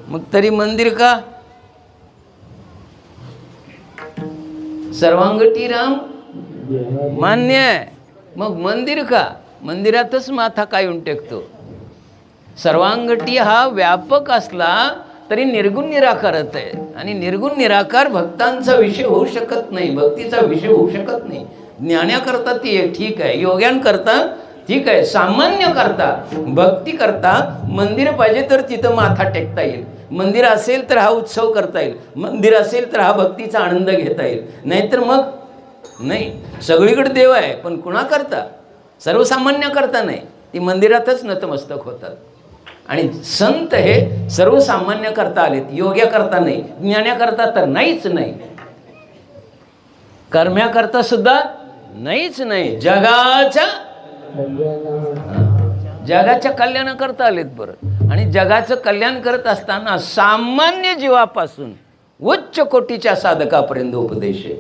मग तरी मंदिर का? सर्वांगठी राम मान्य आहे, मग मंदिर का? मंदिरातच माथा कायून टेकतो. सर्वांगठी हा व्यापक असला तरी निर्गुण निराकारच आहे, आणि निर्गुण निराकार भक्तांचा विषय होऊ शकत नाही, भक्तीचा विषय होऊ शकत नाही. ज्ञान्याकरता ती ठीक आहे, योग्यांकरता ठीक आहे, सामान्य करता भक्ती करता मंदिर पाहिजे तर तिथं माथा टेकता येईल. मंदिर असेल तर हा उत्सव करता येईल, मंदिर असेल तर हा भक्तीचा आनंद घेता येईल, नाहीतर मग नाही. सगळीकडे देव आहे पण कुणा करता? सर्वसामान्य करता नाही. ती मंदिरातच नतमस्तक होतात. आणि संत हे सर्वसामान्य करता आलेत, योग्या करता नाही, ज्ञान्या करता तर नाहीच नाही, कर्म्या करता सुद्धा नाहीच नाही. जगाच्या कल्याणाकरता आलेत बरं. आणि जगाचं कल्याण करत असताना सामान्य जीवापासून उच्च कोटीच्या साधकापर्यंत उपदेश आहे.